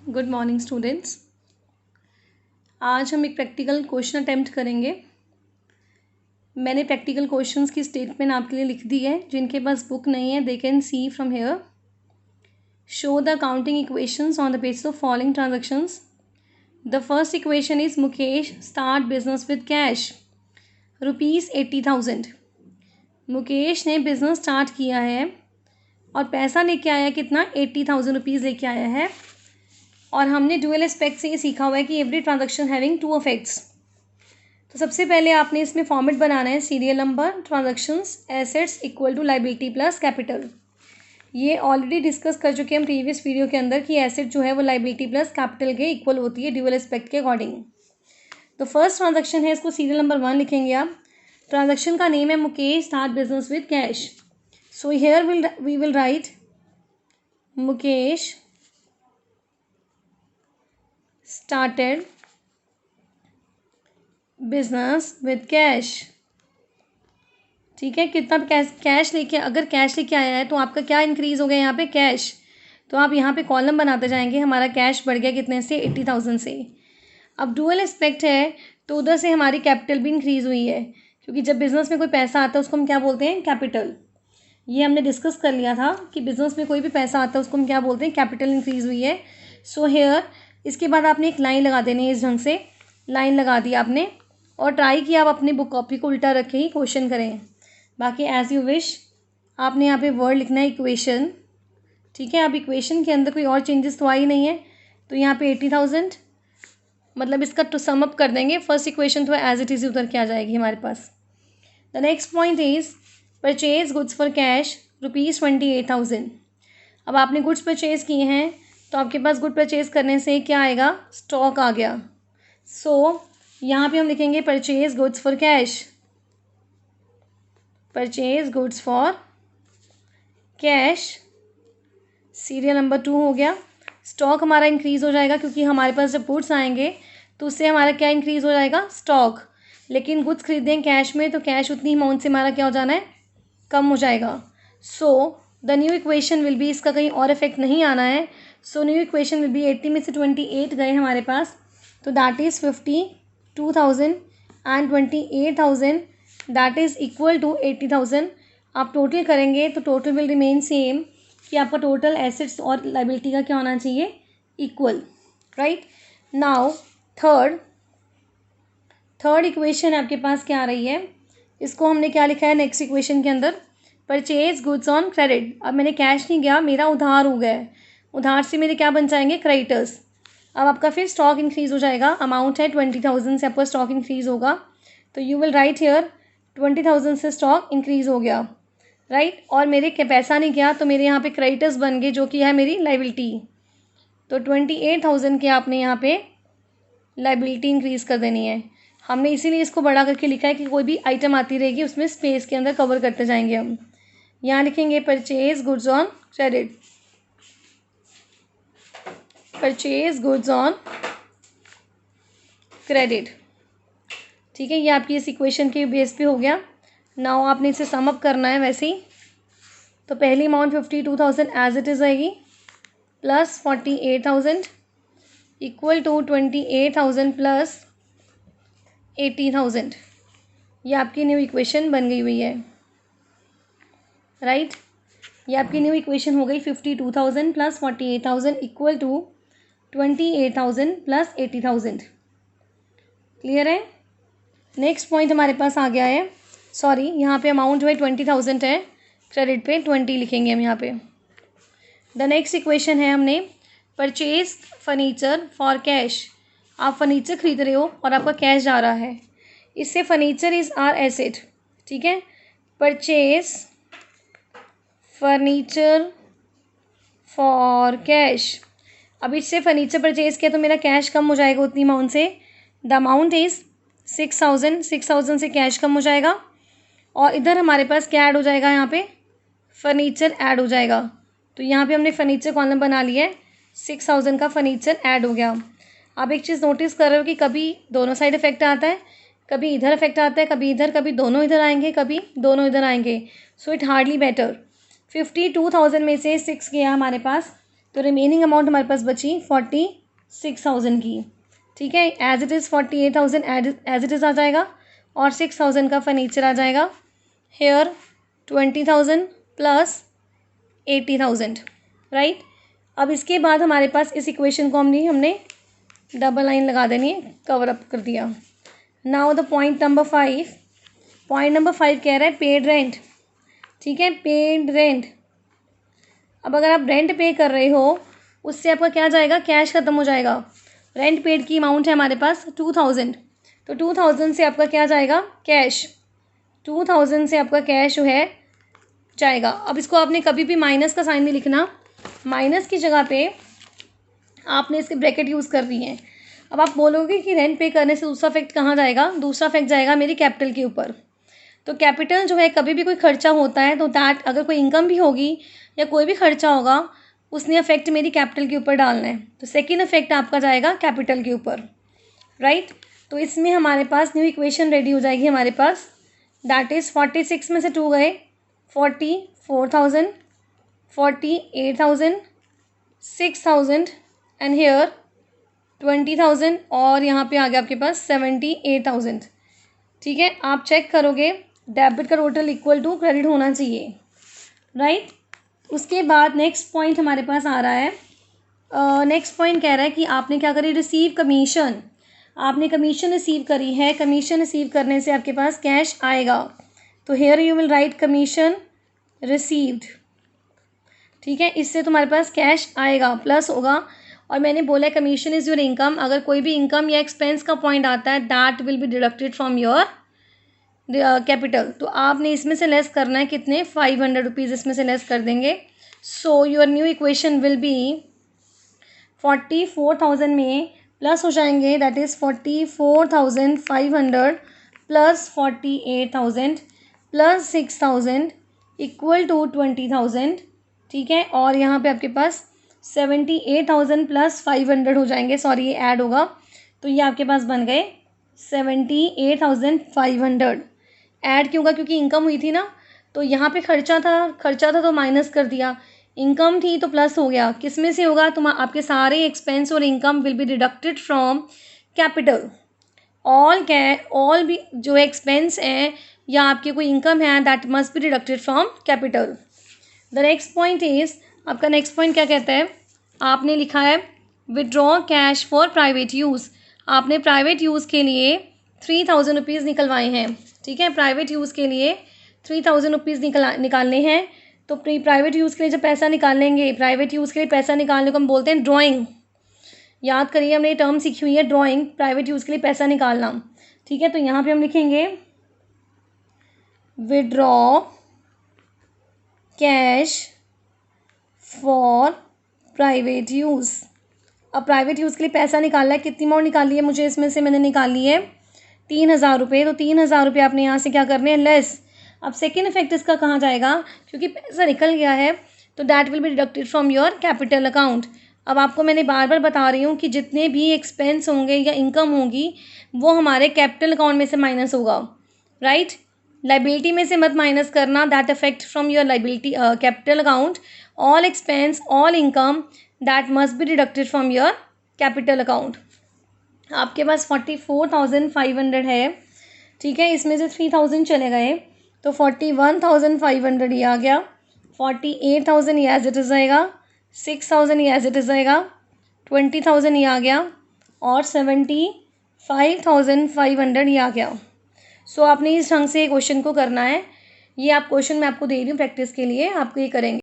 Good morning students. आज हम एक प्रैक्टिकल क्वेश्चन अटेम्प्ट करेंगे। मैंने प्रैक्टिकल क्वेश्चंस की स्टेटमेंट आपके लिए लिख दी है। जिनके पास बुक नहीं है they can see from here. Show the counting equations on the basis of following transactions. The first equation is Mukesh start business with cash ₹80,000। Mukesh ने बिजनेस स्टार्ट किया है और पैसा लेके आया कितना, ₹80,000 लेके आया है। और हमने ड्यूअल एस्पेक्ट से ये सीखा हुआ है कि every transaction having two effects. तो सबसे पहले आपने इसमें फॉर्मेट बनाना है serial number transactions assets equal to liability plus capital. ये ऑलरेडी डिस्कस कर चुके हैं हम प्रीवियस वीडियो के अंदर कि एसेट जो है वो लाइबिलिटी प्लस कैपिटल के इक्वल होती है ड्यूअल एस्पेक्ट के अकॉर्डिंग। तो फर्स्ट ट्रांजैक्शन है, इसको सीरियल नंबर 1 लिखेंगे आप। ट्रांजैक्शन का नेम है Mukesh start business with cash. So here we will write Mukesh started business with cash। ठीक है, कितना कैश लेके, अगर कैश लेके आया है तो आपका क्या इंक्रीज हो गया यहाँ पे, कैश। तो आप यहाँ पे कॉलम बनाते जाएंगे। हमारा कैश बढ़ गया कितने से, 80,000 से। अब डुअल एस्पेक्ट है तो उधर से हमारी कैपिटल भी इंक्रीज हुई है, क्योंकि जब बिजनेस में कोई पैसा आता है उसको हम क्या बोलते हैं, कैपिटल। ये हमने डिस्कस कर लिया था कि बिजनेस में कोई भी पैसा आता है उसको हम क्या बोलते हैं, कैपिटल इंक्रीज हुई है। सो हेयर इसके बाद आपने एक लाइन लगा देनी है। इस ढंग से लाइन लगा दी आपने और ट्राई किया आप अपनी बुक कॉपी को उल्टा रखे ही क्वेश्चन करें। बाकी एज यू विश। आपने यहाँ पे वर्ड लिखना है इक्वेशन। ठीक है, अब इक्वेशन के अंदर कोई और चेंजेस तो आई नहीं है, तो यहाँ पे 80,000 मतलब इसका टू सम अप कर देंगे। फर्स्ट इक्वेशन तो एज इट इज़ उधर क्या जाएगी हमारे पास। The next point is purchase goods for cash ₹28,000। अब आपने गुड्स परचेज किए हैं तो आपके पास गुड परचेज करने से क्या आएगा, स्टॉक आ गया। सो यहाँ पे हम लिखेंगे purchase goods for cash, purchase goods for cash. Serial number 2 हो गया। स्टॉक हमारा इंक्रीज हो जाएगा क्योंकि हमारे पास जब गुड्स आएंगे तो उससे हमारा क्या इंक्रीज हो जाएगा, स्टॉक। लेकिन गुड्स खरीदें कैश में तो कैश उतनी अमाउंट से हमारा क्या हो जाना है, कम हो जाएगा। So the new equation will be, इसका कहीं और इफेक्ट नहीं आना है। So new equation will be 80 में से 28 गए हमारे पास, तो that is 52,000 and 28,000 that is equal to 80,000। आप टोटल करेंगे तो टोटल विल रिमेन सेम, कि आपका टोटल एसेट्स और लाइबिलिटी का क्या होना चाहिए, equal. Right now third equation आपके पास क्या आ रही है, इसको हमने क्या लिखा है नेक्स्ट इक्वेशन के अंदर, परचेज गुड्स ऑन क्रेडिट। अब मैंने कैश नहीं गया, मेरा उधार हो गया है। उधार से मेरे क्या बन जाएंगे, क्रेडिटर्स। अब आपका फिर स्टॉक इंक्रीज हो जाएगा। अमाउंट है 20,000 से आपका स्टॉक इंक्रीज होगा, तो यू विल राइट हियर 20,000 से स्टॉक इंक्रीज हो गया। राइट और मेरे पैसा नहीं गया तो मेरे यहाँ पे क्रेडिटर्स बन गए जो कि है मेरी लाइबिलिटी। तो 28,000 के आपने यहाँ पे लाइबिलिटी इंक्रीज कर देनी है। हमने इसीलिए इसको बड़ा करके लिखा है कि कोई भी आइटम आती रहेगी उसमें स्पेस के अंदर कवर करते जाएंगे हम। यहाँ लिखेंगे purchase goods on credit, purchase goods on credit. ठीक है, ये आपकी इस इक्वेशन के बेस पे हो गया। नाउ आपने इसे सम अप करना है वैसे ही। तो पहली अमाउंट 52,000 एज इट इज़ आएगी प्लस 48,000 इक्वल टू 28,000 प्लस 80,000। ये आपकी न्यू इक्वेशन बन गई हुई है। राइट ये आपकी न्यू इक्वेशन हो गई 52,000 plus 48,000 equal to 28,000 plus 80,000। Clear है। नेक्स्ट पॉइंट हमारे पास आ गया है, सॉरी यहाँ पे अमाउंट जो है 20,000 है, क्रेडिट पे 20 लिखेंगे हम यहाँ पे। द नेक्स्ट इक्वेशन है हमने परचेज फर्नीचर फॉर कैश। आप फर्नीचर खरीद रहे हो और आपका कैश जा रहा है, इससे फर्नीचर इज़ आर एसेट। ठीक है, परचेज फर्नीचर फॉर कैश। अब इससे फर्नीचर परचेज किया तो मेरा कैश कम हो जाएगा उतनी अमाउंट से। द अमाउंट इज़ 6,000 से कैश कम हो जाएगा और इधर हमारे पास क्या ऐड हो जाएगा, यहाँ पे फर्नीचर ऐड हो जाएगा। तो यहाँ पे हमने फर्नीचर कॉलम बना लिया है, 6,000 का फर्नीचर ऐड हो गया। आप एक चीज़ नोटिस कर रहे हो कि कभी दोनों साइड इफेक्ट आता है, कभी इधर इफेक्ट आता है, कभी इधर, कभी दोनों इधर आएंगे, कभी दोनों इधर आएंगे। So it hardly better. 52,000 में से 6 गया हमारे पास, तो रिमेनिंग अमाउंट हमारे पास बची 46,000 की। ठीक है, as it is 48,000 as it is आ जाएगा और 6,000 का फर्नीचर आ जाएगा। Here 20,000 plus 80,000, right. अब इसके बाद हमारे पास इस इक्वेशन को हमने डबल लाइन लगा देनी है, कवर अप कर दिया। नाउ द पॉइंट नंबर 5 कह रहा है पेड रेंट। ठीक है, पेड रेंट। अब अगर आप रेंट पे कर रहे हो उससे आपका क्या जाएगा, कैश ख़त्म हो जाएगा। रेंट पेड की अमाउंट है हमारे पास 2,000, तो 2,000 से आपका क्या जाएगा, कैश। 2,000 से आपका कैश जो है जाएगा। अब इसको आपने कभी भी माइनस का साइन नहीं लिखना, माइनस की जगह पे आपने इसके ब्रैकेट यूज़ करनी है। अब आप बोलोगे कि रेंट पे करने से दूसरा इफेक्ट कहाँ जाएगा, दूसरा इफेक्ट जाएगा मेरी कैपिटल के ऊपर। तो कैपिटल जो है, कभी भी कोई खर्चा होता है तो दैट, अगर कोई इनकम भी होगी या कोई भी खर्चा होगा, उसने इफेक्ट मेरी कैपिटल के ऊपर डालना है। तो सेकेंड इफेक्ट आपका जाएगा कैपिटल के ऊपर, राइट। तो इसमें हमारे पास न्यू इक्वेशन रेडी हो जाएगी हमारे पास, दैट इज़ 46 में से 2 गए, 44,000, 48,000, 6,000 एंड हेयर 20,000 और यहाँ पे आ गया आपके पास 78,000। ठीक है, आप चेक करोगे डेबिट का टोटल इक्वल टू क्रेडिट होना चाहिए, राइट। उसके बाद नेक्स्ट पॉइंट हमारे पास आ रहा है, नेक्स्ट पॉइंट कह रहा है कि आपने क्या करी, रिसीव कमीशन। आपने कमीशन रिसीव करी है, कमीशन रिसीव करने से आपके पास कैश आएगा। तो here you will write commission received. ठीक है, इससे तुम्हारे पास कैश आएगा, प्लस होगा। और मैंने बोला कमीशन इज़ योर इनकम, अगर कोई भी इनकम या एक्सपेंस का पॉइंट आता है that will be deducted from your capital. तो आपने इसमें से लेस करना है कितने, 500 रुपीज़ इसमें से लेस कर देंगे। So your new equation will be 44,000 में प्लस हो जाएंगे, that is 44,500 plus 48,000 plus 6,000 equal to 20,000। ठीक है, और यहाँ पे आपके पास 78,000 प्लस 500 हो जाएंगे, सॉरी ये ऐड होगा, तो ये आपके पास बन गए 78,500। ऐड क्यों होगा, क्योंकि इनकम हुई थी ना, तो यहाँ पे खर्चा था तो माइनस कर दिया, इनकम थी तो प्लस हो गया। किस में से होगा, तुम आपके सारे एक्सपेंस और income will be deducted from capital. All भी जो एक्सपेंस है या आपकी कोई इनकम है that must be deducted from capital. The next point is, आपका नेक्स्ट पॉइंट क्या कहता है, आपने लिखा है withdraw cash for private use. आपने प्राइवेट यूज़ के लिए 3,000 रुपीज़ निकलवाए हैं। ठीक है, प्राइवेट यूज़ के लिए 3,000 रुपीज़ निकालने हैं। तो प्राइवेट यूज़ के लिए जब पैसा निकालेंगे, प्राइवेट यूज़ के लिए पैसा निकालने को हम बोलते हैं ड्राइंग। याद करिए, हमने ये टर्म सीखी हुई है, ड्राइंग, प्राइवेट यूज़ के लिए पैसा निकालना। ठीक है, तो यहाँ पे हम लिखेंगे withdraw cash for private use. अब प्राइवेट यूज़ के लिए पैसा निकालना है, कितनी अमाउंट निकाली है मुझे, इसमें से मैंने निकाली है 3,000 रुपये। तो 3,000 रुपये आपने यहाँ से क्या करने हैं, लेस। अब सेकेंड इफेक्ट इसका कहाँ जाएगा, क्योंकि पैसा निकल गया है तो that will be deducted from your capital account. अब आपको मैंने बार बार बता रही हूँ कि जितने भी एक्सपेंस होंगे या इनकम होगी वो हमारे कैपिटल अकाउंट में से माइनस होगा, राइट। लाइबिलिटी में से मत माइनस करना, that effect from your liability capital account. All expense, all income that must be deducted from your capital account. आपके पास 44,500 है। ठीक है, इसमें से 3,000 चले गए तो 41,500 ये आ गया, 48,000 ये एज इट इज़ आएगा, 6,000 ये एज इट इज़ आएगा, 20,000 ये आ गया और 75,500 ये आ गया। सो आपने इस ढंग से क्वेश्चन को करना है। ये आप क्वेश्चन मैं आपको दे रही हूँ प्रैक्टिस के लिए, आपको ये करेंगे।